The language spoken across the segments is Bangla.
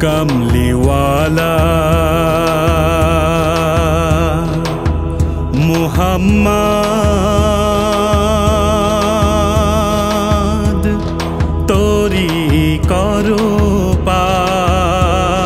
কামলিওয়ালা মুহাম্মদ তোরি করো পার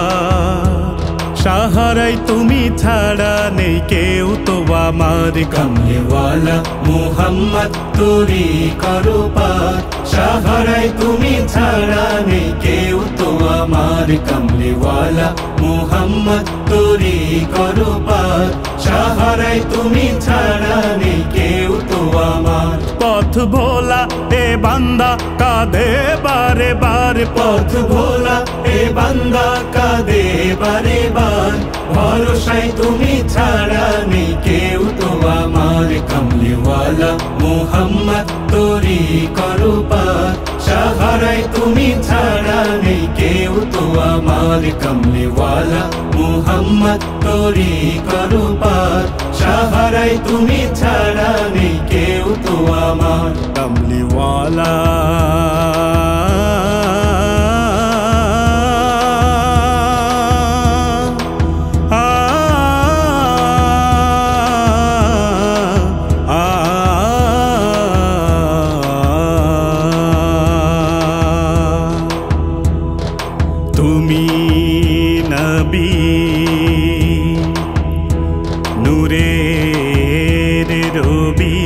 সাহারাই তুমি ছাড়া নেই কেউ তো আমার কামলিওয়ালা মুহাম্মদ তোরি করো পার সাহারাই তুমি ছাড়া নেই কেউ তো আমার কামলিওয়ালা মুহাম্মদ তোরি করো পার সাহারাই তুমি ছাড়া নেই কেউ তো আমার পথ ভোলা এ বান্দা কাঁদে বারে বার পথ ভোলা এ বান্দা কাঁদে বারে বার ভরসায় তুমি ছাড়া নেই কেউ তো আমার কামলিওয়ালা মুহাম্মদ তোরি করো পার সাহারাই তুমি ছাড়া নেই কেউ তো আমার কামলিওয়ালা মুহাম্মদ তোরি করো পার সাহারাই তুমি ছাড়া নেই কেউ তো আমার কামলিওয়ালা তুমি নবী নূরের রবি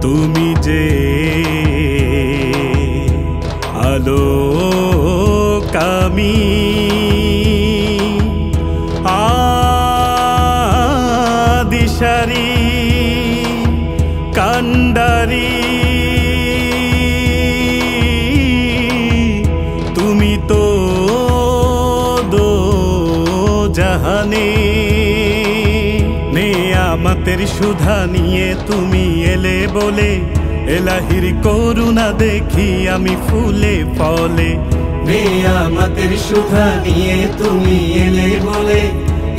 তুমি যে আলোকামি আদিশারি কান্ডারি তুমি তো দো জাহানে নেয়ামতের সুধা নিয়ে তুমি এলে বলে এলাহির করুণা দেখি আমি ফুলে ফলে নেয়ামতের সুধা নিয়ে তুমি এলে বলে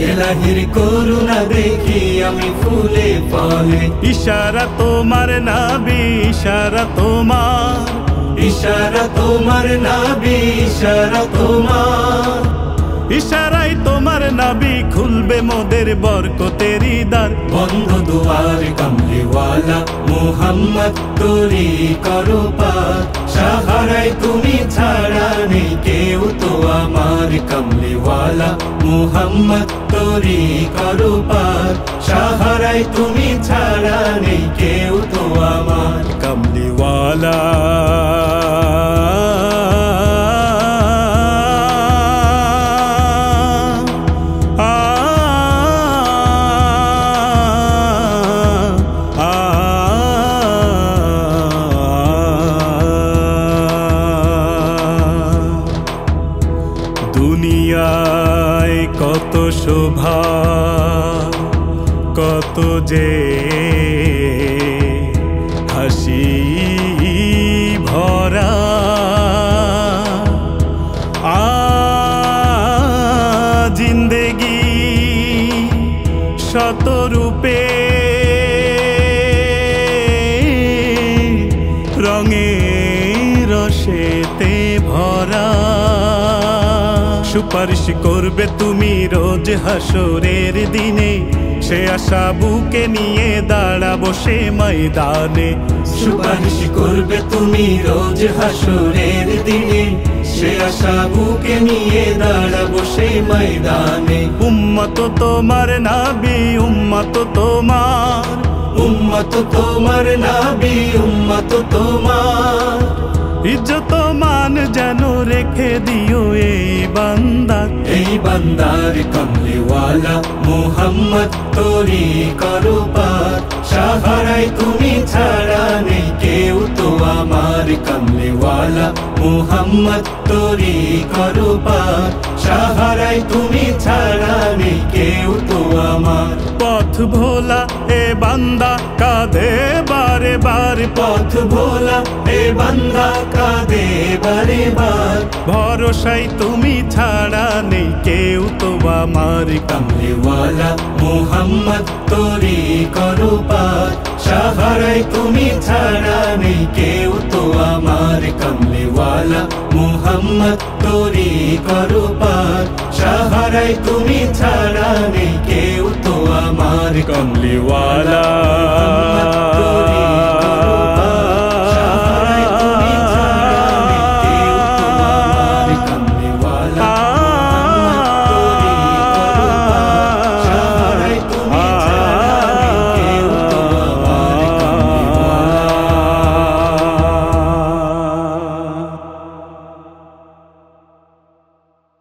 এলাহির করুণা দেখি আমি ফুলে ফলে ইশারা তোমার নাবি ইশারা তোমার ইশারা তোমার নাবি ইশারা তোমার ইশারাই তোমার নাবি খুলবে মোদের বরকতেরি দ্বার বন্ধ দুয়ার কামলিওয়ালা মুহাম্মদ তোরি করো পার সাহারাই তুমি ছাড়া নেই কেউ তো আমার কামলিওয়ালা মুহাম্মদ তোরি করো পার সাহারাই তুমি ছাড়া নেই কেউ তো আমার কামলিওয়ালা দুনিয়ায় কত শোভা কত যে হাসি ভরা জিন্দেগি শতরূপে রঙে রসেতে ভরা সুপারিশ করবে তুমি রোজ হাসরের দিনে সে আশা বুকে নিয়ে দাঁড়াবো সে ময়দানে সুপারিশ করবে তুমি রোজ হাসরের দিনে সে আশা বুকে নিয়ে দাঁড়াবো সে ময়দানে উম্মত তোমার নাবি উম্মত তোমার উম্মত তোমার নাবি উম্মত তোমার ইজ্জত মান যেন রেখে দিও এই বান্দার এই বান্দার কামলিওয়ালা মুহাম্মদ তোরি করো পার সাহারাই তুমি ছাড়া নেই কেউ তো আমার কামলিওয়ালা মুহাম্মদ তোরি করো পার সাহারাই তুমি ছাড়া নেই কেউ তো আমার পথ ভোলা এ বান্দা কাঁদে বারে বার পথ ভোলা এ বান্দা কাঁদে বারে বার ভরসাই তুমি ছাড়া নেই কেউ তো আমার। কামলিওয়ালা মুহাম্মদ তোরি করো পার, সাহারাই তুমি ছাড়া নেই কেউ তো আমার। কামলিওয়ালা মুহাম্মদ তোরি করো পার, সাহারাই তুমি ছাড়া নেই কেউ তো আমার। কমলিওয়ালা